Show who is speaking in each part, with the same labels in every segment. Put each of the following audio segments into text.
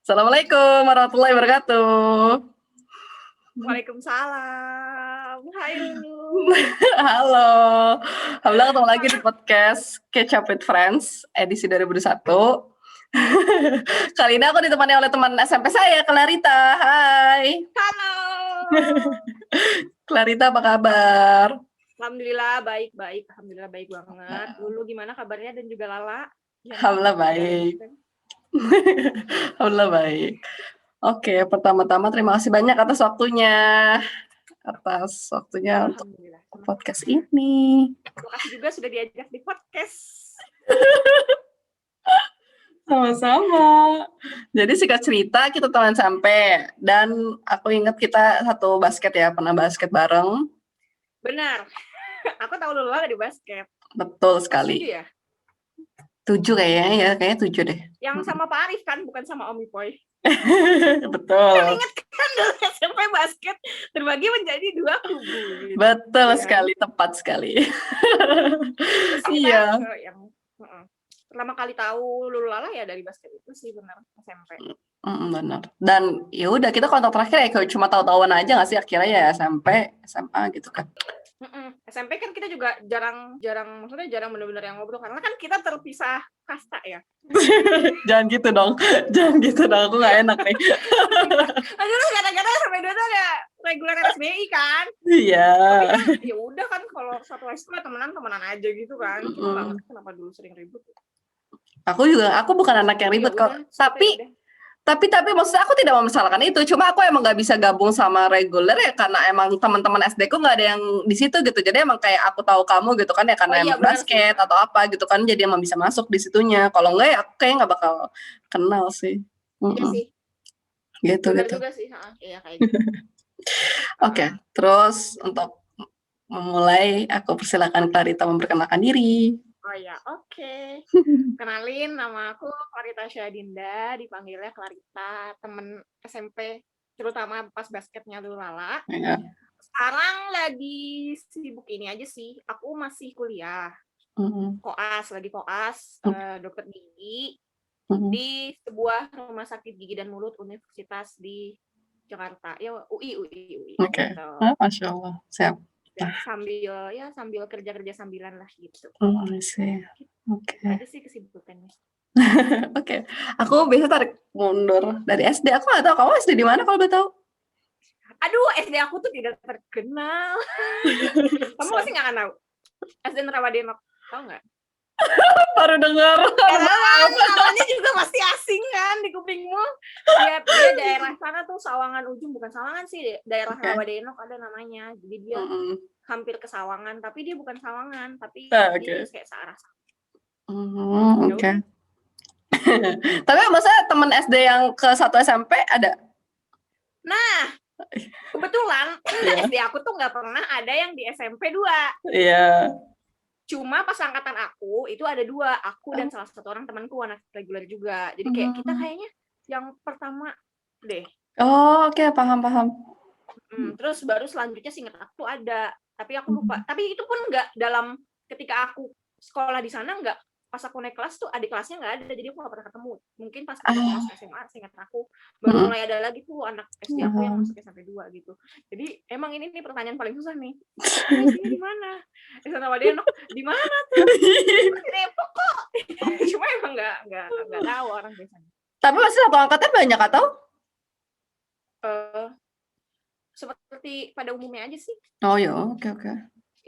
Speaker 1: Assalamualaikum warahmatullahi wabarakatuh.
Speaker 2: Waalaikumsalam. Hai Lulu.
Speaker 1: Halo, alhamdulillah ketemu lagi di podcast Catch Up with Friends edisi 2021. Kali ini aku ditemani oleh teman SMP saya, Clarita. Hai.
Speaker 2: Halo.
Speaker 1: Clarita, apa kabar?
Speaker 2: Alhamdulillah baik. Alhamdulillah baik banget. Lulu gimana kabarnya dan juga Lala?
Speaker 1: Alhamdulillah baik. Alhamdulillah baik. Oke, pertama-tama terima kasih banyak atas waktunya untuk podcast ini.
Speaker 2: Terima kasih juga sudah diajak di podcast.
Speaker 1: Sama-sama. Jadi singkat cerita kita teman sampai dan aku ingat kita satu basket ya, pernah basket bareng.
Speaker 2: Benar. Aku tahu Lulu ada di basket.
Speaker 1: Betul sekali.
Speaker 2: 7 ya?
Speaker 1: 7 kayaknya ya, kayaknya 7 deh.
Speaker 2: Yang sama Pak Arif kan, bukan sama Om Ipoy.
Speaker 1: Betul.
Speaker 2: Kan ingat kan dulu SMP basket terbagi menjadi 2 kubu. Gitu.
Speaker 1: Betul sekali, tepat sekali. Iya.
Speaker 2: Yang pertama kali tahu Lulu Lala ya dari basket itu sih, benar, SMP.
Speaker 1: Benar. Dan ya udah kita kontak terakhir ya cuma tahu-tahuan aja nggak sih akhirnya ya SMP, SMA gitu kan.
Speaker 2: SMP kan kita juga jarang benar-benar yang ngobrol karena kan kita terpisah kasta ya.
Speaker 1: Jangan gitu dong, aku nggak enak nih.
Speaker 2: Aduh, kadang-kadang sampai dulu ada reguler RSBI kan.
Speaker 1: Iya.
Speaker 2: Ya udah kan kalau satu sekolah temenan aja gitu kan. Cuma nggak ngerti kenapa dulu sering ribut.
Speaker 1: Aku bukan anak yang ribet kok. Tapi maksudnya aku tidak memasalahkan itu. Cuma aku emang nggak bisa gabung sama reguler ya karena emang teman-teman SD ku nggak ada yang di situ gitu. Jadi emang kayak aku tahu kamu gitu kan ya karena emang basket atau apa gitu kan. Jadi emang bisa masuk di situnya. Kalau enggak ya aku kayak nggak bakal kenal sih.
Speaker 2: Iya sih.
Speaker 1: Gitu.
Speaker 2: Juga sih. Iya kayak gitu.
Speaker 1: Oke, terus untuk memulai aku persilakan Clarita memperkenalkan diri.
Speaker 2: Oh ya, oke. Kenalin, nama aku Clarita Syadinda, dipanggilnya Clarita, temen SMP, terutama pas basketnya dulu Lala.
Speaker 1: Ya.
Speaker 2: Sekarang lagi sibuk ini aja sih, aku masih kuliah, lagi koas, dokter gigi, di sebuah rumah sakit gigi dan mulut Universitas di Jakarta, ya UI.
Speaker 1: Oke, Masya Allah, siap.
Speaker 2: Sambil kerja sambilan lah gitu.
Speaker 1: Oke.
Speaker 2: Ada sih kesibukannya.
Speaker 1: Oke. Aku biasa tarik mundur dari SD. Aku nggak tahu kamu SD di mana kalau udah tahu.
Speaker 2: Aduh, SD aku tuh tidak terkenal. Kamu masih nggak tahu? SD Nerawadenok, tahu nggak?
Speaker 1: Baru dengar.
Speaker 2: Namanya juga masih asing kan di kupingmu. Dia daerah sana tuh Sawangan ujung, bukan Sawangan sih, daerah Nerawadenok ada namanya. Jadi dia hampir ke Sawangan, tapi dia bukan Sawangan, tapi dia kayak searah.
Speaker 1: Oke. Tapi maksudnya teman SD yang ke 1 SMP ada?
Speaker 2: Nah, kebetulan SD aku tuh nggak pernah ada yang di SMP 2.
Speaker 1: Iya.
Speaker 2: Cuma pas angkatan aku itu ada 2, aku dan salah satu orang temanku anak reguler juga. Jadi kayak kita kayaknya yang pertama deh.
Speaker 1: Oh, oke, paham.
Speaker 2: Terus baru selanjutnya seingat aku ada, tapi aku lupa. Tapi itu pun nggak dalam ketika aku sekolah di sana, nggak pas aku naik kelas tuh adik kelasnya nggak ada, jadi aku nggak pernah ketemu. Mungkin pas aku kelas SMA seingat aku baru mulai ada lagi tuh anak SD aku yang masuk sampai 2 gitu. Jadi emang ini nih pertanyaan paling susah nih. Di mana? Di Nerawadenok di mana tuh? Di Depok kok. Cuma emang nggak tahu orang biasanya.
Speaker 1: Tapi masih satu angkatan banyak atau?
Speaker 2: Seperti pada umumnya aja sih.
Speaker 1: Oh ya, oke.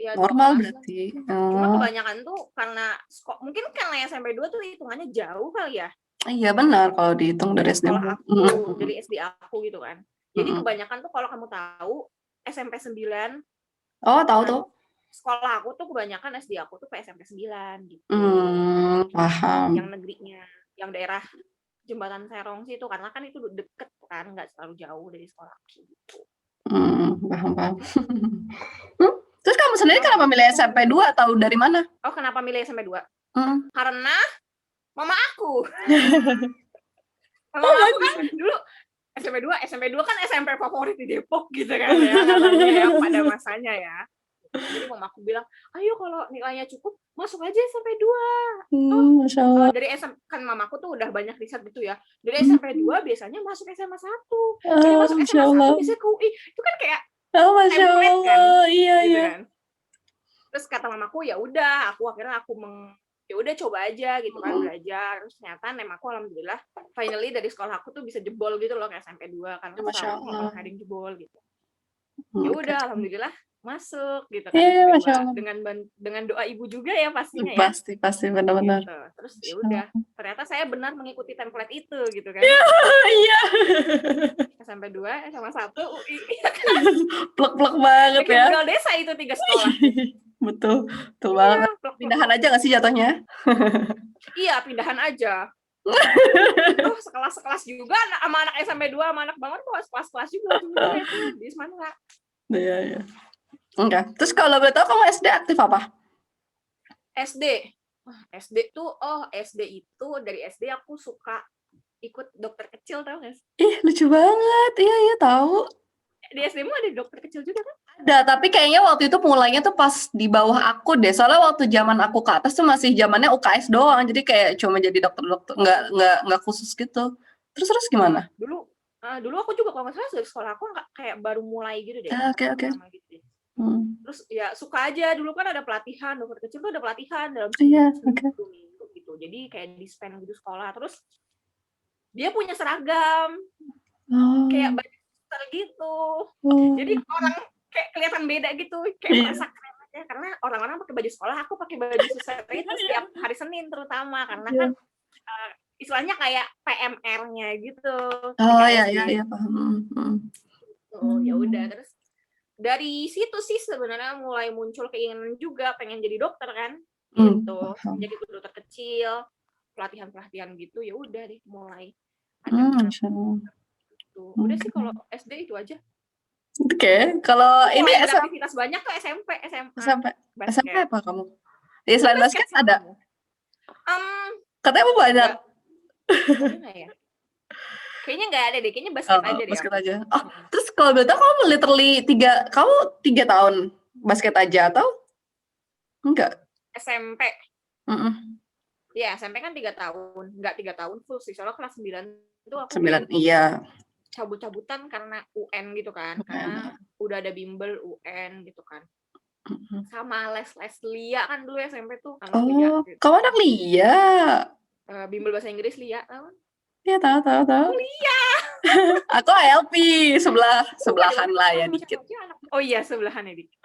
Speaker 2: Ya,
Speaker 1: normal berarti.
Speaker 2: Cuma kebanyakan tuh karena mungkin karena SMP 2 tuh hitungannya jauh kali ya.
Speaker 1: Iya benar kalau dihitung dari SD
Speaker 2: aku, dari SD aku gitu kan. Jadi kebanyakan tuh kalau kamu tahu SMP 9.
Speaker 1: Oh, tahu tuh.
Speaker 2: Sekolah aku tuh kebanyakan SD aku tuh ke SMP 9 gitu.
Speaker 1: Paham.
Speaker 2: Yang negerinya, yang daerah Jembatan Serong sih itu karena kan itu deket kan, nggak terlalu jauh dari sekolah gitu.
Speaker 1: Paham. Terus kamu sendiri kenapa milih SMP 2 atau dari mana?
Speaker 2: Oh, kenapa milih SMP 2? Karena mama aku. Mama aku kan dulu SMP 2 kan SMP favorit di Depok gitu kan ya, katanya ya pada masanya ya. Jadi mama aku bilang, ayo kalau nilainya cukup masuk aja SMP 2.
Speaker 1: Masya Allah.
Speaker 2: Dari kan mamaku tuh udah banyak riset gitu ya. Dari
Speaker 1: Hmm.
Speaker 2: SMP 2 biasanya masuk SMA 1. Jadi masuk
Speaker 1: Masya
Speaker 2: SMA 1
Speaker 1: Allah.
Speaker 2: biasanya ke UI. Itu kan kayak
Speaker 1: Masya
Speaker 2: template kan,
Speaker 1: Allah. Iya,
Speaker 2: gitu
Speaker 1: iya.
Speaker 2: kan. Terus kata mamaku ya udah, akhirnya ya udah coba aja gitu kan, belajar. Terus ternyata aku alhamdulillah finally dari sekolah aku tuh bisa jebol gitu loh kayak SMP 2 kan.
Speaker 1: Masya
Speaker 2: Selalu
Speaker 1: Allah.
Speaker 2: ada yang jebol gitu.
Speaker 1: Oke.
Speaker 2: Ya udah alhamdulillah masuk gitu kan
Speaker 1: Iya,
Speaker 2: SMP
Speaker 1: Masya
Speaker 2: 2
Speaker 1: Allah.
Speaker 2: dengan doa ibu juga ya pastinya ya.
Speaker 1: Pasti benar-benar.
Speaker 2: Gitu. Terus ya udah, ternyata saya benar mengikuti template itu gitu kan.
Speaker 1: Iya.
Speaker 2: SMP 2, SMA 1, UI.
Speaker 1: Plek-plek banget
Speaker 2: Kayak
Speaker 1: ya.
Speaker 2: modal desa itu 3 sekolah.
Speaker 1: Betul banget.
Speaker 2: Plek-plek.
Speaker 1: Pindahan aja nggak sih jatuhnya?
Speaker 2: Iya, pindahan aja. Sekelas juga sama anak SMP 2 sama anak banget tuh kelas juga itu di Semansa.
Speaker 1: Iya. Enggak. Terus kalau boleh tahu kamu SD aktif apa?
Speaker 2: SD itu dari SD aku suka ikut dokter kecil, tau gak sih?
Speaker 1: Ih, lucu banget. Iya, tahu.
Speaker 2: Di SD-mu ada dokter kecil juga kan?
Speaker 1: Ada, tapi kayaknya waktu itu mulainya tuh pas di bawah aku deh. Soalnya waktu zaman aku ke atas tuh masih zamannya UKS doang. Jadi kayak cuma jadi dokter-dokter, nggak khusus gitu. Terus gimana?
Speaker 2: Dulu aku juga kalau nggak salah dari sekolah aku kayak baru mulai gitu deh.
Speaker 1: Oke.
Speaker 2: Gitu. Terus ya suka aja, dulu kan ada pelatihan, dokter kecil tuh ada pelatihan dalam seminggu gitu. Jadi kayak di-spend gitu sekolah. Terus dia punya seragam kayak baju suster gitu. Jadi orang kayak kelihatan beda gitu, kayak merasa keren aja karena orang-orang pakai baju sekolah, aku pakai baju suster itu setiap hari Senin terutama karena kan istilahnya kayak PMR-nya gitu.
Speaker 1: Iya paham.
Speaker 2: Ya udah, terus dari situ sih sebenarnya mulai muncul keinginan juga pengen jadi dokter kan, gitu. Jadi dokter kecil, pelatihan gitu, ya udah deh mulai. Udah sih kalau SD itu aja.
Speaker 1: Oke, kalau ini
Speaker 2: aktivitas banyak tuh SMP, SMA.
Speaker 1: SMP apa kamu? Ya selain basket ada? Katanya mau banyak.
Speaker 2: Ya? Kayaknya nggak ada deh, kayaknya basket aja deh.
Speaker 1: Basket aja. Oh, terus kalau betul kamu literally 3 tahun basket aja atau enggak?
Speaker 2: SMP. Ya, SMP kan 3 tahun. Enggak 3 tahun full sih, soalnya kelas 9 itu aku
Speaker 1: 9, iya.
Speaker 2: Cabut-cabutan karena UN gitu kan, karena udah ada bimbel UN gitu kan. Sama les LIA kan dulu SMP tuh.
Speaker 1: LIA, gitu. Kamu anak LIA?
Speaker 2: Bimbel bahasa Inggris LIA, tahu?
Speaker 1: Iya, tahu.
Speaker 2: LIA.
Speaker 1: Aku ALP, sebelahan lah ya dikit.
Speaker 2: Oh iya, sebelahan ya dikit.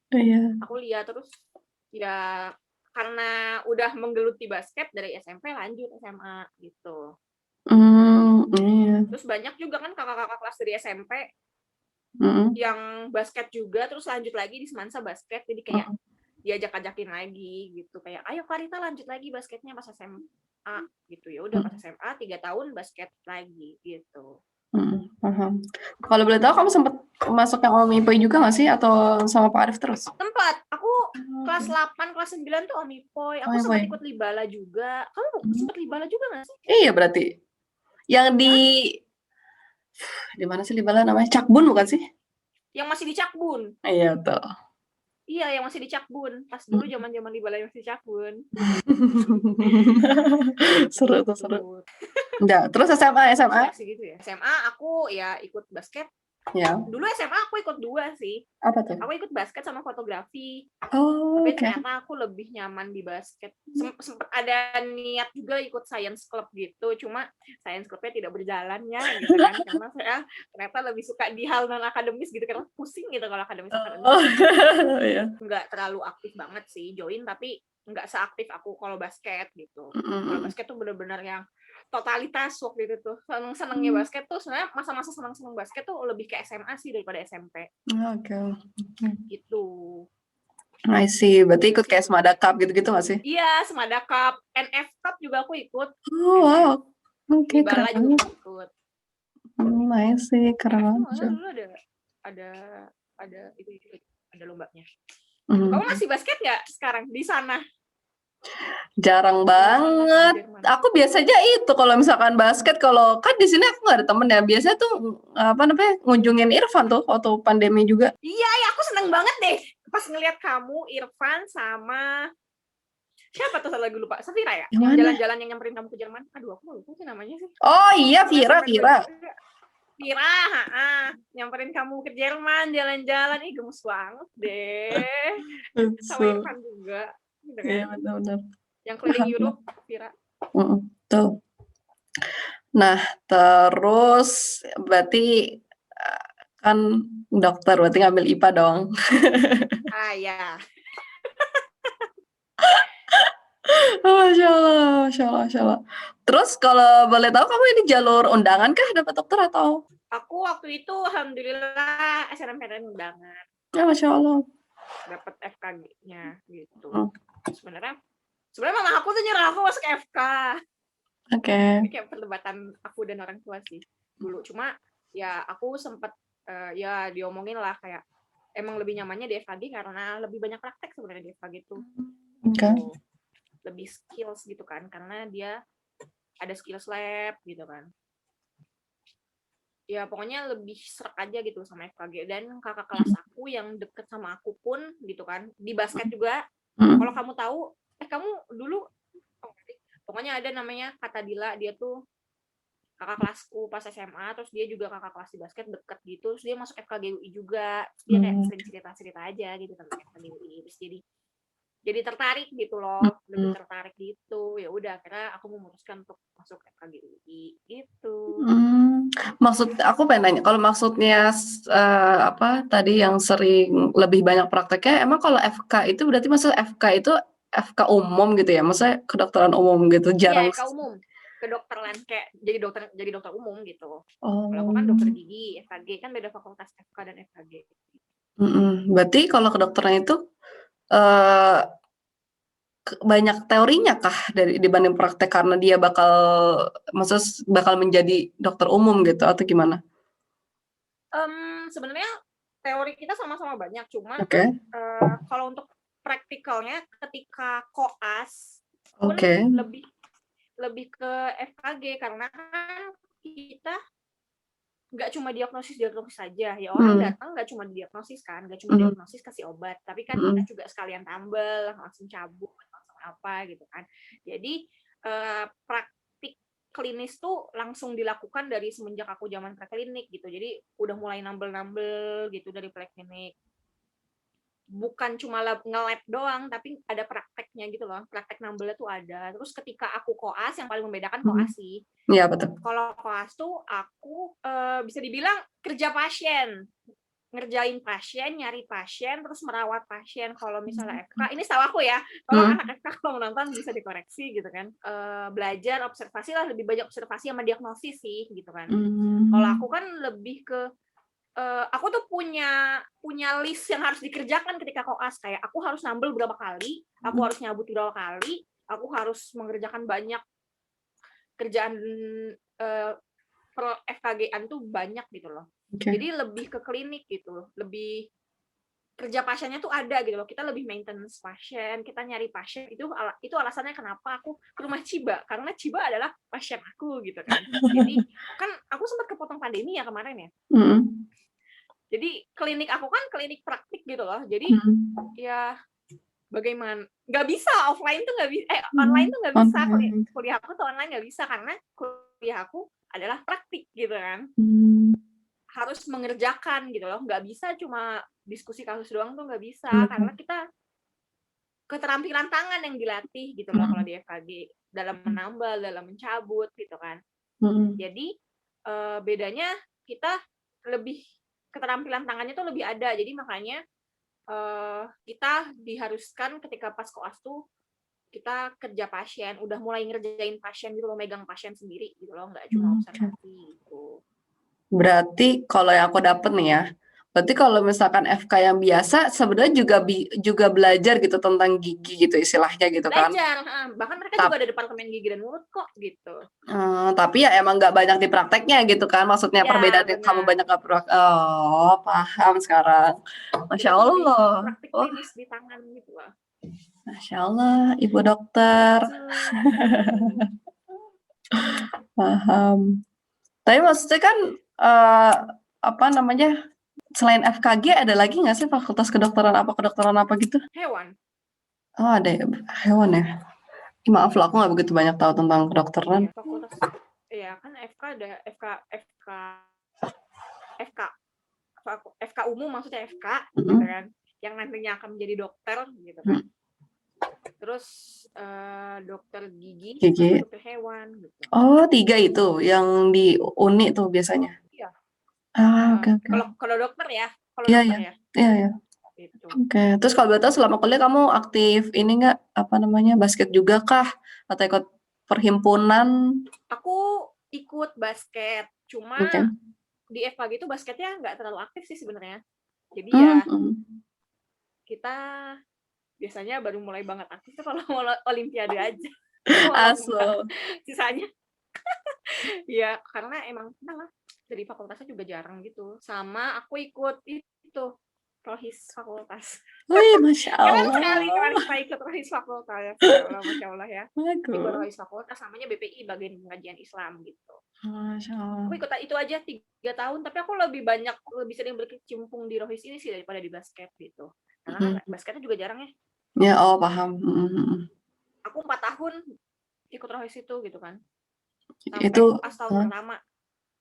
Speaker 1: Iya.
Speaker 2: Aku LIA terus ya karena udah menggeluti basket dari SMP lanjut SMA gitu.
Speaker 1: Iya.
Speaker 2: Terus banyak juga kan kakak-kakak kelas dari SMP yang basket juga, terus lanjut lagi di Semansa basket, jadi kayak diajak-ajakin lagi gitu, kayak ayo Karita lanjut lagi basketnya pas SMA gitu. Ya udah pas SMA 3 tahun basket lagi gitu.
Speaker 1: Paham. Kalau boleh tahu kamu sempat masuk yang Omipoy juga nggak sih atau sama Pak Arif terus?
Speaker 2: Tempat aku kelas 8, kelas 9 tuh Omipoy. Aku sempat ikut Libala juga. Kamu sempat Libala juga nggak sih?
Speaker 1: Iya berarti. Yang di mana sih Libala namanya? Cakbun bukan sih?
Speaker 2: Yang masih di Cakbun.
Speaker 1: Iya tuh.
Speaker 2: Iya, yang masih di Cakbun. Pas dulu zaman-zaman Libala yang masih di Cakbun.
Speaker 1: Seru. Enggak, terus SMA?
Speaker 2: Gitu ya. SMA aku ya ikut basket.
Speaker 1: Ya.
Speaker 2: Dulu SMA aku ikut 2 sih.
Speaker 1: Apa tuh?
Speaker 2: Aku ikut basket sama fotografi.
Speaker 1: Tapi
Speaker 2: ternyata aku lebih nyaman di basket. Sempat ada niat juga ikut science club gitu, cuma science clubnya tidak berjalan ya gitu kan, karena saya ternyata lebih suka di hal non akademis gitu, karena pusing gitu kalau akademis. Nggak terlalu aktif banget sih join, tapi nggak seaktif aku kalau basket gitu. Kalau basket tuh benar-benar yang totalitas waktu itu tuh. Seneng-senengnya basket tuh sebenarnya masa-masa seneng-seneng basket tuh lebih ke SMA sih daripada SMP.
Speaker 1: Oke.
Speaker 2: Gitu.
Speaker 1: I see. Berarti ikut kayak Semada Cup gitu-gitu nggak sih?
Speaker 2: Iya, Semada Cup, NF Cup juga aku ikut.
Speaker 1: Oh, wow. Oke,
Speaker 2: keren banget. Juga ikut.
Speaker 1: I see, keren banget.
Speaker 2: Dulu ada itu ada lombanya. Kamu masih basket nggak sekarang di sana?
Speaker 1: Jarang banget. Aku biasanya itu kalau misalkan basket, kalau kan di sini aku nggak ada temen ya. Biasanya tuh ngunjungin Irfan tuh waktu pandemi juga.
Speaker 2: Iya, aku seneng banget deh. pas ngelihat kamu, Irfan sama siapa tuh, satu lagi lupa, Safira ya?
Speaker 1: Yang
Speaker 2: Yang
Speaker 1: mana?
Speaker 2: jalan-jalan yang nyamperin kamu ke Jerman. Aduh, aku lupa sih namanya sih.
Speaker 1: Oh iya,
Speaker 2: Pokoknya
Speaker 1: Vira.
Speaker 2: Vira, nyamperin kamu ke Jerman, jalan-jalan, ih gemes banget deh. Sama Irfan juga, gitu
Speaker 1: Iya,
Speaker 2: kan?
Speaker 1: benar-benar.
Speaker 2: Yang keliling Europe, Vira.
Speaker 1: Tuh. Nah, terus berarti kan dokter, berarti ngambil IPA dong.
Speaker 2: Ya.
Speaker 1: Masya Allah, Masya Allah, Masya Allah. Terus kalau boleh tahu kamu ini jalur undangan kah dapat dokter atau?
Speaker 2: Aku waktu itu alhamdulillah SNMPTN undangan.
Speaker 1: Ya, Masya Allah.
Speaker 2: Dapat FKG-nya gitu.
Speaker 1: Hmm.
Speaker 2: Sebenarnya mama aku tuh nyuruh aku masuk FK.
Speaker 1: Oke.
Speaker 2: Ini kayak perdebatan aku dan orang tua sih dulu. Cuma ya aku sempat ya diomongin lah kayak emang lebih nyamannya di FKG karena lebih banyak praktek sebenarnya di FKG itu.
Speaker 1: Oke.
Speaker 2: Lebih skills gitu kan, karena dia ada skills lab gitu kan. Ya pokoknya lebih serak aja gitu sama FKG. Dan kakak kelas aku yang deket sama aku pun gitu kan, di basket juga. Kalau kamu tahu, kamu dulu pokoknya ada namanya Kata Dila, dia tuh kakak kelasku pas SMA, terus dia juga kakak kelas di basket deket gitu, terus dia masuk FKG UI juga, terus dia kayak sering cerita-cerita aja gitu tentang FKG UI, terus jadi tertarik gitu loh, lebih tertarik gitu. Ya udah, akhirnya aku memutuskan untuk masuk FKG UI gitu.
Speaker 1: Maksud aku pengen nanya, kalau maksudnya apa tadi yang sering lebih banyak prakteknya, emang kalau FK itu berarti maksud FK itu FK umum gitu ya? Maksudnya kedokteran umum gitu, jarang.
Speaker 2: Iya, FK umum, kedokteran kayak jadi dokter umum gitu.
Speaker 1: Oh.
Speaker 2: Kalau aku kan dokter gigi, FKG kan beda fakultas, FK dan FKG.
Speaker 1: Berarti kalau kedokteran itu banyak teorinya kah dari dibanding praktek karena dia bakal menjadi dokter umum gitu atau gimana?
Speaker 2: Sebenarnya teori kita sama-sama banyak, cuma kalau untuk praktikalnya ketika koas pun lebih ke FKG karena kan kita nggak cuma diagnosis saja ya, orang datang nggak cuma diagnosis kan, nggak cuma diagnosis kasih obat, tapi kan kita juga sekalian tambel, langsung cabut, langsung apa gitu kan. Jadi praktik klinis tuh langsung dilakukan dari semenjak aku zaman preklinik gitu, jadi udah mulai nambel-nambel gitu dari preklinik. Bukan cuma nge-lab doang, tapi ada prakteknya gitu loh. Praktek nambelnya tuh ada. Terus ketika aku koas, yang paling membedakan koas sih.
Speaker 1: Iya, betul.
Speaker 2: Kalau koas tuh aku bisa dibilang kerja pasien. Ngerjain pasien, nyari pasien, terus merawat pasien. Kalau misalnya FK, ini setahu aku ya, tolong anak FK kalau menonton bisa dikoreksi gitu kan. Belajar, observasi lah, lebih banyak observasi sama diagnosis sih gitu kan. Kalau aku kan lebih ke aku tuh punya list yang harus dikerjakan ketika koas, kayak aku harus nambel berapa kali, aku harus nyabut berapa kali, aku harus mengerjakan banyak kerjaan per FKG-an tuh banyak gitu loh. Jadi lebih ke klinik gitu, lebih kerja pasiennya tuh ada gitu loh. Kita lebih maintenance pasien, kita nyari pasien. Itu alasannya kenapa aku ke rumah Ciba, karena Ciba adalah pasien aku gitu kan. Jadi kan aku sempat kepotong pandemi ya kemarin ya. Jadi klinik aku kan klinik praktik gitu loh. Jadi ya bagaimana? Nggak bisa offline tuh nggak bisa, online tuh nggak bisa. Kuliah aku tuh online nggak bisa karena kuliah aku adalah praktik gitu kan. Harus mengerjakan gitu loh. Nggak bisa cuma diskusi kasus doang tuh nggak bisa, karena kita keterampilan tangan yang dilatih gitu loh kalau di FKG, dalam menambal, dalam mencabut gitu kan. Jadi bedanya kita lebih keterampilan tangannya tuh lebih ada. Jadi makanya kita diharuskan ketika pas koas tuh kita kerja pasien, udah mulai ngerjain pasien gitu loh, megang pasien sendiri gitu loh, nggak cuma observasi gitu.
Speaker 1: Berarti kalau yang aku dapet nih ya, berarti kalau misalkan FK yang biasa sebenarnya juga belajar gitu tentang gigi gitu istilahnya gitu kan?
Speaker 2: Belajar, bahkan mereka juga ada departemen gigi dan mulut kok gitu.
Speaker 1: Tapi ya emang nggak banyak di prakteknya gitu kan? Maksudnya
Speaker 2: Ya,
Speaker 1: perbedaannya kamu banyak nggak praktek. Oh, paham sekarang. Masya Allah.
Speaker 2: Praktik klinis di tangan gitu loh.
Speaker 1: Masya Allah, Ibu dokter. Paham. Tapi maksudnya kan apa namanya? selain FKG ada lagi nggak sih fakultas kedokteran apa gitu?
Speaker 2: Hewan.
Speaker 1: Oh ada ya, hewan ya. Maaf lah, aku nggak begitu banyak tahu tentang kedokteran.
Speaker 2: Iya, fakultas. Iya, kan FK ada FK FK umum, maksudnya FK gitu kan. Yang nantinya akan menjadi dokter gitu kan. Terus dokter gigi sama dokter hewan gitu.
Speaker 1: Oh, 3 itu yang di Uni tuh biasanya.
Speaker 2: Iya.
Speaker 1: Oke.
Speaker 2: Kalau dokter ya,
Speaker 1: Iya.
Speaker 2: Gitu.
Speaker 1: Oke. Terus kalau boleh tahu selama kuliah kamu aktif ini nggak apa namanya basket juga kah atau ikut perhimpunan?
Speaker 2: Aku ikut basket, cuma
Speaker 1: Oke.
Speaker 2: di FKG itu basketnya nggak terlalu aktif sih sebenarnya. Jadi ya kita biasanya baru mulai banget aktif tuh kalau mau olimpiade aja.
Speaker 1: Aso.
Speaker 2: Sisanya ya karena emang kenapa dari fakultasnya juga jarang gitu. Sama aku ikut itu rohis fakultas.
Speaker 1: Wih, Masya
Speaker 2: Keren
Speaker 1: Allah.
Speaker 2: sekali kan kita ikut rohis fakultas ya. Masya Allah ya. Ikut
Speaker 1: Bagus.
Speaker 2: rohis fakultas namanya BPI, Bagian Pengajian Islam gitu.
Speaker 1: Masya Allah.
Speaker 2: Aku ikut itu aja 3 tahun, tapi aku lebih sering berkecimpung di rohis ini sih daripada di basket gitu. Karena basketnya juga jarang ya.
Speaker 1: Ya, oh paham.
Speaker 2: Aku 4 tahun ikut rohis itu gitu kan.
Speaker 1: Itu
Speaker 2: Sampai pas tahun pertama.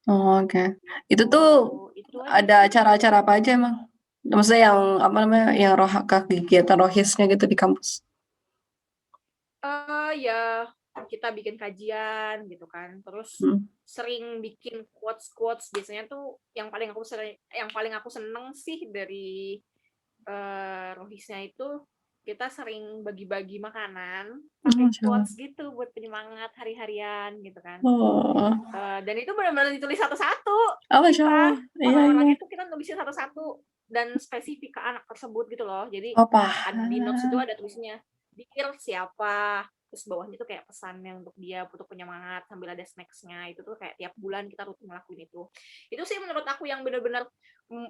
Speaker 1: Oh, oke. Itu tuh
Speaker 2: Itu
Speaker 1: ada acara-acara apa aja emang? Maksudnya yang apa namanya yang kegiatan rohisnya gitu di kampus?
Speaker 2: Ya kita bikin kajian gitu kan, terus sering bikin quotes biasanya tuh yang paling aku seneng sih dari rohisnya itu kita sering bagi-bagi makanan pakai quotes gitu buat penyemangat hari-harian gitu kan. Dan itu benar-benar ditulis satu-satu. Orang-orang itu kita nulisin satu-satu dan spesifik ke anak tersebut gitu loh. Jadi di notes itu ada tulisnya Dear siapa, terus bawahnya tuh kayak pesannya untuk dia butuh penyemangat sambil ada snacks-nya. Itu tuh kayak tiap bulan kita rutin ngelakuin itu. Itu sih menurut aku yang benar-benar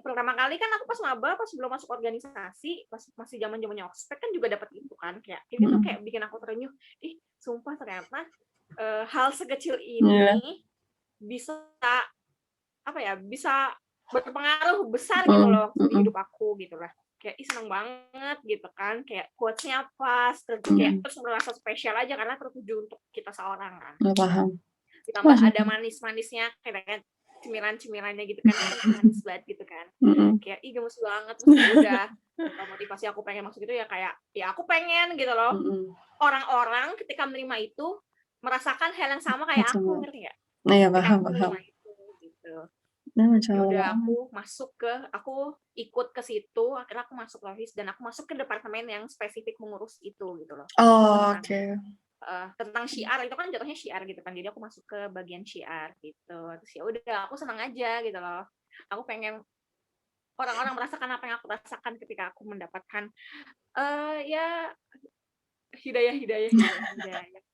Speaker 2: pertama kali kan aku pas maba, pas belum masuk organisasi, pas masih zaman-zamannya ospek kan juga dapat itu kan, kayak ini tuh kayak bikin aku terenyuh. Sumpah ternyata hal sekecil ini bisa bisa berpengaruh besar gitu loh di hidup aku gitu lah. Kayak seneng banget gitu kan, kayak quotes-nya pas, terus merasa spesial aja karena tertuju untuk kita seorang kan.
Speaker 1: Paham.
Speaker 2: Ditambah ada manis-manisnya kayak cemilan-cemilannya gitu kan, manis banget gitu kan. Kayak gemes banget, terus udah motivasi aku pengen masuk itu ya kayak ya aku pengen gitu loh. Orang-orang ketika menerima itu merasakan hal yang sama kayak aku, ngerti nggak?
Speaker 1: Iya, paham.
Speaker 2: Gitu.
Speaker 1: Ya
Speaker 2: udah aku ikut ke situ, akhirnya aku masuk rohis dan aku masuk ke departemen yang spesifik mengurus itu gitu loh.
Speaker 1: Oke.
Speaker 2: Tentang syiar itu kan jatuhnya syiar gitu kan, jadi aku masuk ke bagian syiar gitu. Terus ya udah aku senang aja gitu loh. Aku pengen orang-orang merasakan apa yang aku rasakan ketika aku mendapatkan ya hidayah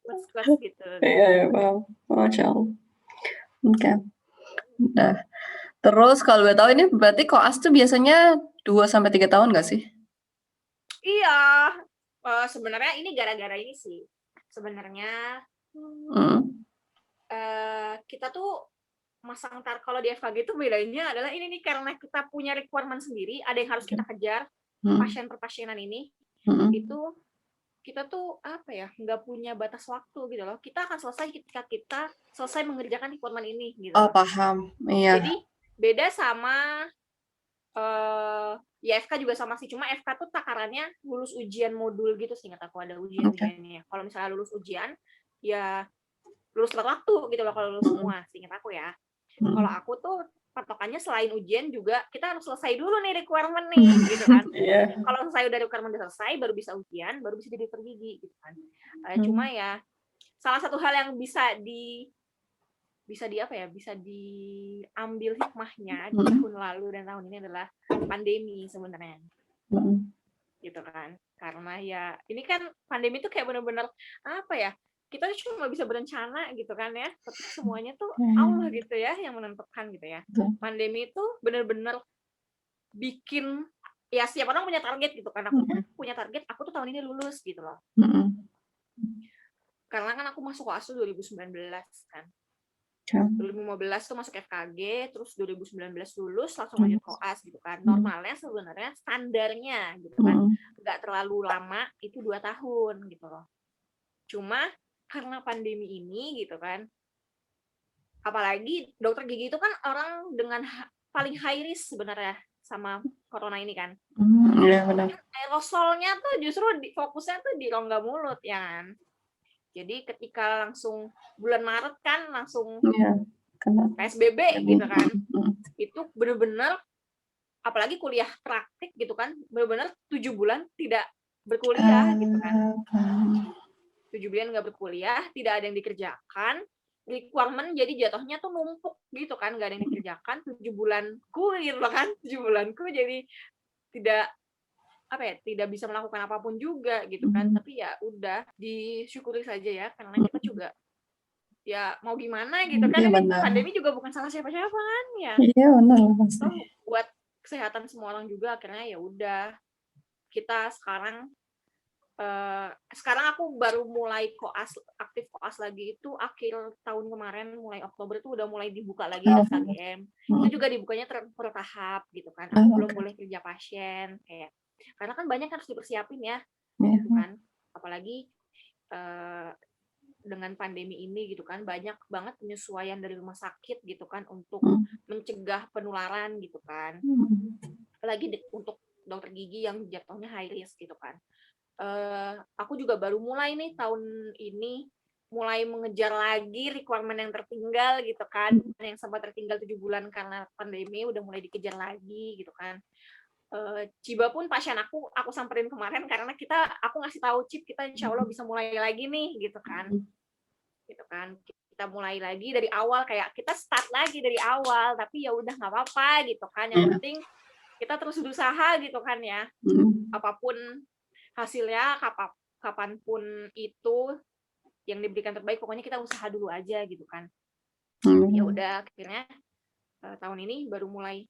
Speaker 2: plus gitu.
Speaker 1: Iya, paham. Masya Allah. Oke. Nah, terus kalau boleh tahu ini berarti koas tuh biasanya 2-3 tahun nggak sih?
Speaker 2: Iya, sebenarnya ini gara-gara ini sih. Sebenarnya kita tuh masang kalau di FKG itu bedanya adalah ini nih, karena kita punya requirement sendiri, ada yang harus kita kejar pasien per pasienan ini. Itu kita tuh nggak punya batas waktu gitu loh. Kita akan selesai ketika kita selesai mengerjakan requirement ini gitu.
Speaker 1: Oh, paham. Iya.
Speaker 2: Jadi beda sama ya FK juga sama sih, cuma FK tuh takarannya lulus ujian modul gitu sih, ingat aku ada ujian-ujiannya. Kalau misalnya lulus ujian ya lulus tepat waktu gitu loh kalau lulus semua, ingat aku ya. Kalau aku tuh patokannya selain ujian juga kita harus selesai dulu nih requirement nih gitu kan. Kalau selesai udah requirement udah selesai baru bisa ujian, baru bisa jadi dokter gigi gitu kan. Cuma ya salah satu hal yang bisa diambil hikmahnya di tahun lalu dan tahun ini adalah pandemi sebenarnya. Gitu kan. Karena ya ini kan pandemi tuh kayak benar-benar kita cuma bisa berencana gitu kan ya, tapi semuanya tuh Allah gitu ya yang menentukan gitu ya. Pandemi itu benar-benar bikin ya setiap orang punya target gitu kan. Aku pun punya target, aku tuh tahun ini lulus gitu loh. Karena kan aku masuk UAS 2019 kan.
Speaker 1: Oke.
Speaker 2: 2015 tuh masuk FKG, terus 2019 lulus langsung
Speaker 1: Hmm.
Speaker 2: lanjut koas gitu kan. Normalnya sebenarnya standarnya gitu kan, nggak terlalu lama, itu 2 tahun gitu loh. Cuma karena pandemi ini gitu kan, apalagi dokter gigi itu kan orang dengan paling high risk sebenarnya sama corona ini kan.
Speaker 1: Iya benar.
Speaker 2: Aerosolnya tuh justru fokusnya tuh di rongga mulut ya kan. Jadi ketika langsung bulan Maret kan langsung
Speaker 1: Iya. Kena.
Speaker 2: PSBB gitu kan, itu bener-bener apalagi kuliah praktik gitu kan, bener-bener 7 bulan tidak berkuliah gitu kan. 7 bulan nggak berkuliah, tidak ada yang dikerjakan, requirement jadi jatuhnya tuh numpuk gitu kan, nggak ada yang dikerjakan, 7 bulanku gitu kan, 7 bulanku jadi tidak apa ya, tidak bisa melakukan apapun juga gitu kan. Tapi ya udah disyukuri saja ya, karena kita juga ya mau gimana gitu kan,
Speaker 1: Iya
Speaker 2: ini
Speaker 1: benar.
Speaker 2: pandemi juga bukan salah siapa-siapa kan ya.
Speaker 1: Iya benar pasti.
Speaker 2: Toh buat kesehatan semua orang juga, akhirnya ya udah kita sekarang aku baru mulai aktif koas lagi itu akhir tahun kemarin, mulai Oktober itu udah mulai dibuka lagi SKGM. Itu juga dibukanya bertahap gitu kan. Aku belum boleh kerja pasien kayak, karena kan banyak harus dipersiapin ya, gitu kan. Apalagi dengan pandemi ini gitu kan, banyak banget penyesuaian dari rumah sakit gitu kan untuk mencegah penularan gitu kan. Apalagi untuk dokter gigi yang jatuhnya high risk gitu kan. Aku juga baru mulai nih tahun ini mulai mengejar lagi requirement yang tertinggal gitu kan, yang sempat tertinggal 7 bulan karena pandemi udah mulai dikejar lagi gitu kan. Ciba pun pasien aku samperin kemarin karena aku ngasih tahu Cip kita insya Allah bisa mulai lagi nih gitu kan. Kita mulai lagi dari awal, kayak kita start lagi dari awal, tapi ya udah nggak apa-apa gitu kan, yang penting kita terus berusaha gitu kan ya. Apapun hasilnya, kapanpun itu yang diberikan terbaik, pokoknya kita usaha dulu aja gitu kan. Ya udah akhirnya tahun ini baru mulai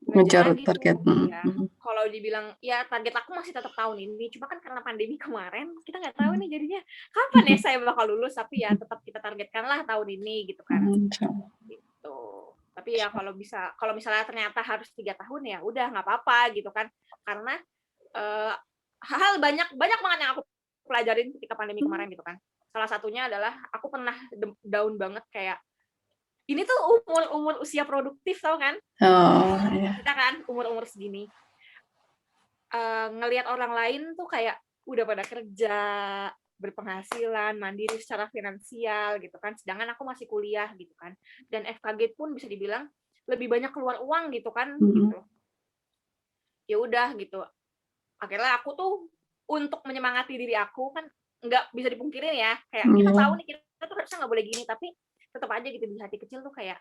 Speaker 1: ngejar target.
Speaker 2: Ya. Kalau dibilang ya target aku masih tetap tahun ini, cuma kan karena pandemi kemarin kita nggak tahu nih jadinya kapan ya saya bakal lulus, tapi ya tetap kita targetkan lah tahun ini gitu kan. Gitu. Tapi ya kalau misalnya ternyata harus 3 tahun ya udah nggak apa-apa gitu kan, karena hal banyak banget yang aku pelajarin ketika pandemi kemarin gitu kan. Salah satunya adalah aku pernah down banget, kayak ini tuh umur usia produktif tau kan.
Speaker 1: Iya.
Speaker 2: Kita kan umur segini ngelihat orang lain tuh kayak udah pada kerja, berpenghasilan, mandiri secara finansial gitu kan, sedangkan aku masih kuliah gitu kan, dan FKG pun bisa dibilang lebih banyak keluar uang gitu kan. Gitu ya udah gitu, akhirnya aku tuh untuk menyemangati diri aku kan, nggak bisa dipungkirin ya, kayak kita tahu nih kita tuh harusnya nggak boleh gini, tapi tetap aja gitu di hati kecil tuh kayak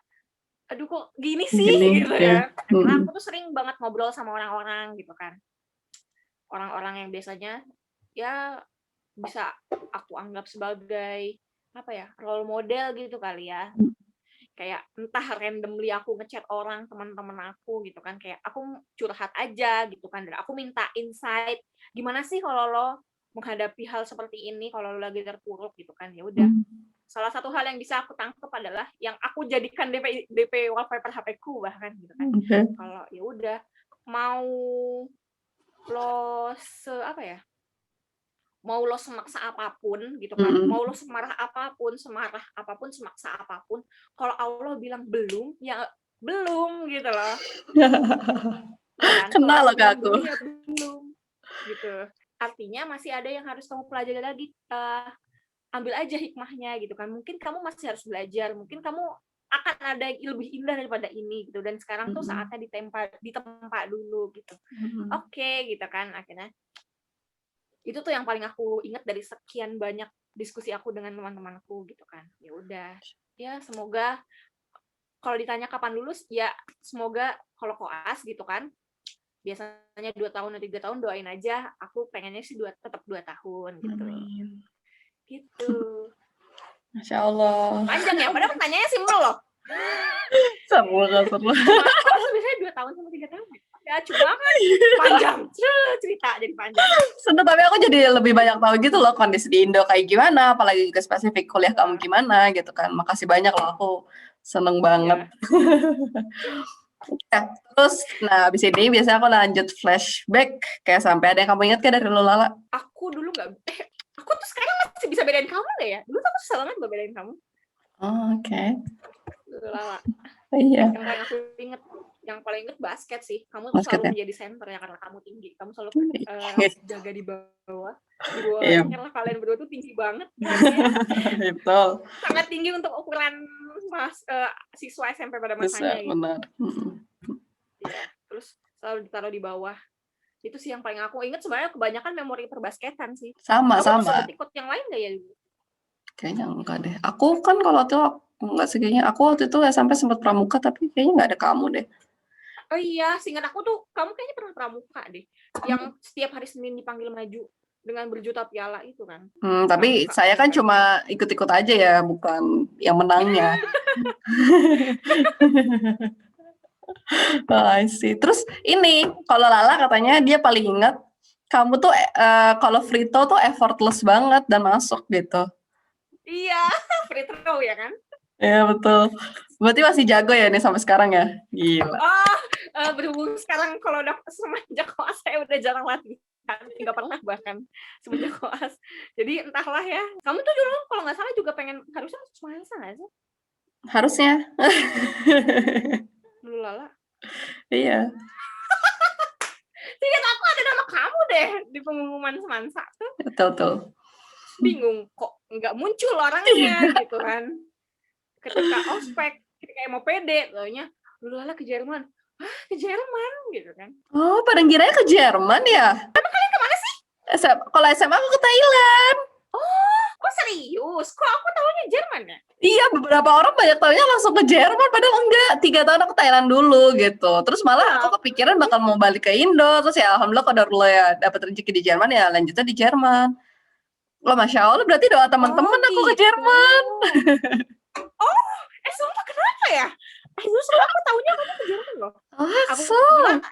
Speaker 2: aduh kok gini sih gitu ya. Karena aku tuh sering banget ngobrol sama orang-orang gitu kan, orang-orang yang biasanya ya bisa aku anggap sebagai apa ya, role model gitu kali ya. Kayak entah randomly aku ngechat orang, teman-teman aku gitu kan, kayak aku curhat aja gitu kan, dan aku minta insight, gimana sih kalau lo menghadapi hal seperti ini kalau lo lagi terpuruk gitu kan. Ya udah, salah satu hal yang bisa aku tangkap adalah yang aku jadikan DP wallpaper HP-ku bahkan gitu kan. Kalau ya udah, mau lo mau lo semaksa apapun gitu kan, mau lo semarah apapun, semaksa apapun, kalau Allah bilang belum, ya belum gitu loh.
Speaker 1: Kenal loh ke aku.
Speaker 2: Ya belum gitu. Artinya masih ada yang harus kamu pelajari lagi. Ambil aja hikmahnya gitu kan. Mungkin kamu masih harus belajar, mungkin kamu akan ada yang lebih indah daripada ini gitu, dan sekarang tuh saatnya ditempa dulu gitu. Oke, gitu kan. Akhirnya itu tuh yang paling aku ingat dari sekian banyak diskusi aku dengan teman-temanku gitu kan. Ya udah, ya semoga kalau ditanya kapan lulus, ya semoga kalau koas gitu kan, biasanya 2 tahun atau 3 tahun, doain aja. Aku pengennya sih tetap 2 tahun gitu. Gitu.
Speaker 1: Masya Allah.
Speaker 2: Panjang ya, padahal pertanyaannya simpel loh.
Speaker 1: Seru.
Speaker 2: Koas biasanya 2 tahun sama 3 tahun. ya cuma kan panjang cerita jadi panjang.
Speaker 1: Seru, tapi aku jadi lebih banyak tahu gitu loh kondisi di Indo kayak gimana, apalagi ke spesifik kuliah kamu gimana gitu kan. Makasih banyak loh, aku seneng banget. Ya, terus, nah abis ini biasanya aku lanjut flashback kayak sampai ada yang kamu ingat kayak dari Lala?
Speaker 2: Aku dulu nggak, aku tuh sekarang masih bisa bedain kamu nggak ya? Dulu tuh aku susah banget buat bedain kamu.
Speaker 1: Oh, oke.
Speaker 2: Lala.
Speaker 1: Iya.
Speaker 2: Yang paling aku inget, yang paling inget basket sih. Kamu
Speaker 1: Basket,
Speaker 2: selalu
Speaker 1: ya?
Speaker 2: menjadi center ya karena kamu tinggi. Kamu selalu jaga di bawah. Di bawah
Speaker 1: Iya.
Speaker 2: karena kalian berdua tuh tinggi banget.
Speaker 1: Betul.
Speaker 2: Sangat tinggi untuk ukuran siswa SMP pada masanya. Gitu.
Speaker 1: Benar.
Speaker 2: Ya, terus selalu ditaruh di bawah. Itu sih yang paling aku inget. Sebenarnya kebanyakan memori perbasketan sih.
Speaker 1: Sama.
Speaker 2: Kamu sempat ikut yang lain nggak ya?
Speaker 1: Kayaknya enggak deh. Aku kan kalau tuh enggak sih kayaknya. Aku waktu itu sampai sempat pramuka tapi kayaknya nggak ada kamu deh.
Speaker 2: Oh iya, seingat aku tuh kamu kayaknya pernah pramuka deh. Yang setiap hari Senin dipanggil maju dengan berjuta piala itu kan.
Speaker 1: Tapi
Speaker 2: Pramuka,
Speaker 1: saya kan cuma ikut-ikut aja ya, bukan yang menangnya. I see. Terus ini, kalau Lala katanya dia paling ingat kamu tuh kalau free throw tuh effortless banget dan masuk gitu.
Speaker 2: Iya, free throw ya kan?
Speaker 1: Iya betul. Berarti masih jago ya nih sampai sekarang ya? Gila.
Speaker 2: Berhubung sekarang kalau udah semenjak koas saya udah jarang latihan, nggak pernah bahkan semenjak koas. Jadi entahlah ya. Kamu tuh dulu kalau nggak salah juga pengen harusnya masuk Semansa nggak sih?
Speaker 1: Harusnya.
Speaker 2: Dulu Lala.
Speaker 1: Iya.
Speaker 2: Ingat aku ada nama kamu deh di pengumuman Semansa tuh.
Speaker 1: Betul.
Speaker 2: Bingung kok nggak muncul orangnya gitu kan. Ketika ospek, ketika mau pede, taunya dulu Lala ke Jerman. Ke Jerman gitu kan.
Speaker 1: Oh, pada ngiranya ke Jerman ya?
Speaker 2: Emang kalian kemana sih?
Speaker 1: Kalau SMA aku ke Thailand.
Speaker 2: Oh serius? Kok aku tahunya Jerman ya?
Speaker 1: Iya, beberapa orang banyak taunya langsung ke Jerman, padahal enggak. 3 tahun aku Thailand dulu gitu. Terus malah aku kepikiran bakal mau balik ke Indo. Terus ya alhamdulillah qadarullah ya dapat rezeki di Jerman ya lanjutnya di Jerman. Wah, Masya Allah berarti doa teman-teman aku ke Jerman.
Speaker 2: Sumpah kenapa ya? Justru aku tahunya kamu ke Jerman loh.
Speaker 1: So.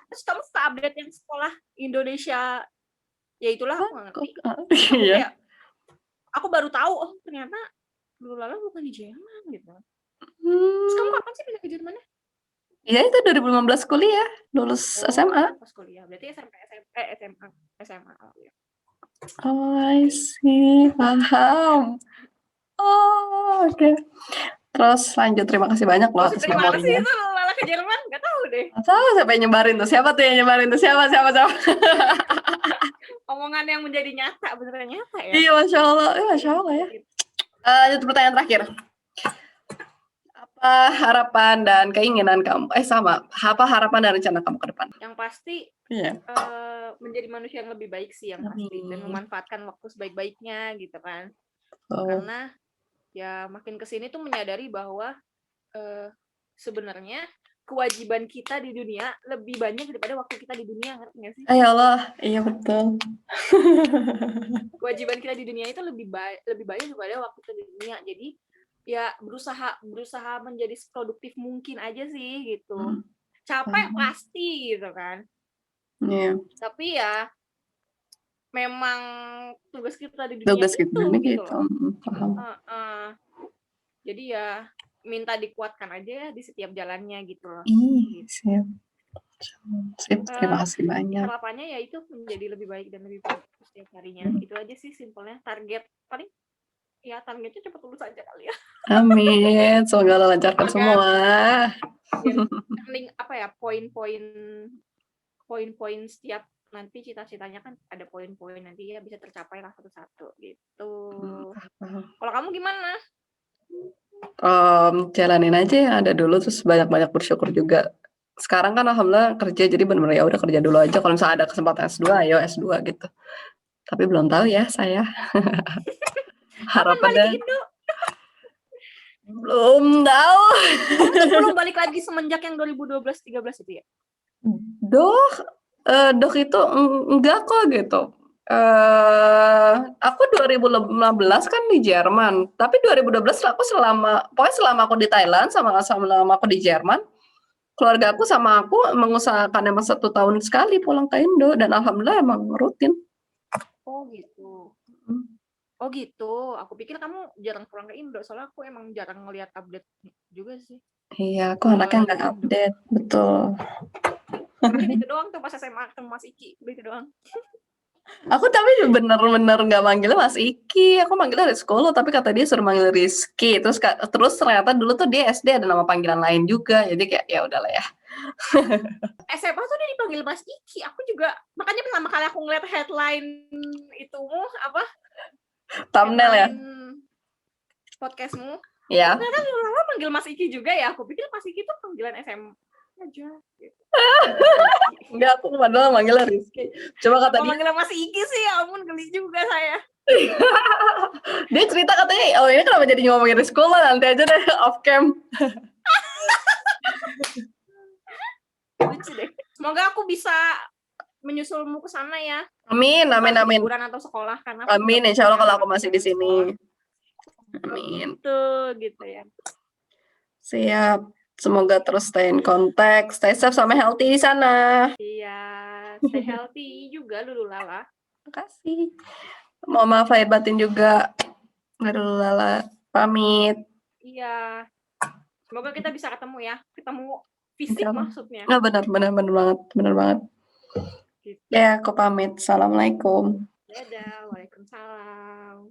Speaker 2: Terus kamu suka update yang sekolah Indonesia, ya itulah aku nggak ngerti.
Speaker 1: Iya.
Speaker 2: Aku baru tahu, oh ternyata dulu Lala bukan di Jerman gitu. Terus kamu kapan sih pindah ke Jermannya?
Speaker 1: Iya itu 2015 kuliah, lulus SMA.
Speaker 2: Pas kuliah, berarti SMA. Ya.
Speaker 1: Oh, I see, paham. Oh, oke. Terus lanjut, terima kasih banyak loh atas memorinya.
Speaker 2: Terima kasih itu Lala ke Jerman, nggak tahu deh.
Speaker 1: Nggak tahu siapa yang nyebarin tuh, siapa tuh yang nyebarin tuh, siapa.
Speaker 2: Omongan yang menjadi nyata, beneran nyata ya.
Speaker 1: Iya, Masya Allah ya. Lanjut pertanyaan terakhir. Apa harapan dan keinginan kamu? Sama. Apa harapan dan rencana kamu ke depan?
Speaker 2: Yang pasti menjadi manusia yang lebih baik sih yang pasti. Dan memanfaatkan waktu sebaik-baiknya gitu kan. Karena ya makin kesini tuh menyadari bahwa sebenarnya kewajiban kita di dunia lebih banyak daripada waktu kita di dunia, ngerti nggak sih?
Speaker 1: Ya Allah, iya betul.
Speaker 2: Kewajiban kita di dunia itu lebih banyak daripada waktu kita di dunia. Jadi ya berusaha menjadi seproduktif mungkin aja sih gitu. Capek pasti gitu kan.
Speaker 1: Iya.
Speaker 2: Tapi ya memang tugas kita di dunia gitu. Jadi ya minta dikuatkan aja ya di setiap jalannya gitu loh.
Speaker 1: Siap. Terima kasih banyak.
Speaker 2: Harapannya ya itu menjadi lebih baik dan lebih baik setiap harinya. Itu aja sih simpelnya. Targetnya cepat lulus aja kali ya.
Speaker 1: Amin. Semoga Allah lancarkan semua.
Speaker 2: Poin-poin setiap nanti cita-citanya kan ada poin-poin nanti ya bisa tercapai lah satu-satu gitu. Kalau kamu gimana?
Speaker 1: Jalanin aja yang ada dulu terus banyak-banyak bersyukur juga. Sekarang kan alhamdulillah kerja jadi benar-benar ya udah kerja dulu aja kalau misalnya ada kesempatan S2 ayo S2 gitu. Tapi belum tahu ya saya. Harapannya belum tahu.
Speaker 2: Belum balik lagi semenjak yang 2012-13 itu ya?
Speaker 1: Dok itu enggak kok gitu. Aku 2015 kan di Jerman, tapi 2012 aku selama aku di Thailand sama aku di Jerman, keluarga aku sama aku mengusahakan emang 1 tahun sekali pulang ke Indo dan alhamdulillah emang rutin.
Speaker 2: Oh gitu.
Speaker 1: Mhm.
Speaker 2: Oh gitu. Aku pikir kamu jarang pulang ke Indo, soalnya aku emang jarang ngelihat update juga sih.
Speaker 1: Iya, aku
Speaker 2: Kalau
Speaker 1: anaknya
Speaker 2: lagi
Speaker 1: nggak
Speaker 2: di Indo.
Speaker 1: update, betul.
Speaker 2: Terakhir itu doang tuh pas SMA ketemu Mas Iki, udah itu doang.
Speaker 1: Aku tapi bener-bener nggak manggilnya Mas Iki, aku manggilnya Rizkolo, tapi kata dia suruh manggil Rizky. Terus ternyata dulu tuh dia SD ada nama panggilan lain juga, jadi kayak ya udahlah ya.
Speaker 2: SMA tuh dia dipanggil Mas Iki. Aku juga makanya pertama kali aku ngeliat headline itumu apa?
Speaker 1: Thumbnail ya.
Speaker 2: Headline podcastmu.
Speaker 1: Ya.
Speaker 2: Ternyata lama manggil Mas Iki juga ya. Aku pikir Mas Iki tuh panggilan SMA aja. Gitu.
Speaker 1: Enggak, aku padahal manggilnya Rizky. Coba kata
Speaker 2: Apa
Speaker 1: dia.
Speaker 2: manggil Mas Iki sih? Ya ampun, geli juga saya.
Speaker 1: Dia cerita katanya, oh ini kenapa jadi ngomongin Rizkolo, nanti aja deh off cam.
Speaker 2: Lucu deh. Semoga aku bisa menyusulmu ke sana ya.
Speaker 1: Amin, amin, amin.
Speaker 2: Liburan atau sekolah karena
Speaker 1: Amin, insya Allah kalau aku masih di sini.
Speaker 2: Amin. Gitu ya.
Speaker 1: Siap. Semoga terus stay in contact, stay safe sama healthy di sana.
Speaker 2: Iya, stay healthy juga Lulu Lala.
Speaker 1: Makasih. Mau maaf lahir batin juga. Lulu Lala pamit.
Speaker 2: Iya. Semoga kita bisa ketemu ya. Ketemu fisik maksudnya.
Speaker 1: Nah, benar banget.
Speaker 2: Gitu.
Speaker 1: Ya, aku pamit. Assalamualaikum.
Speaker 2: Dadah, waalaikumsalam.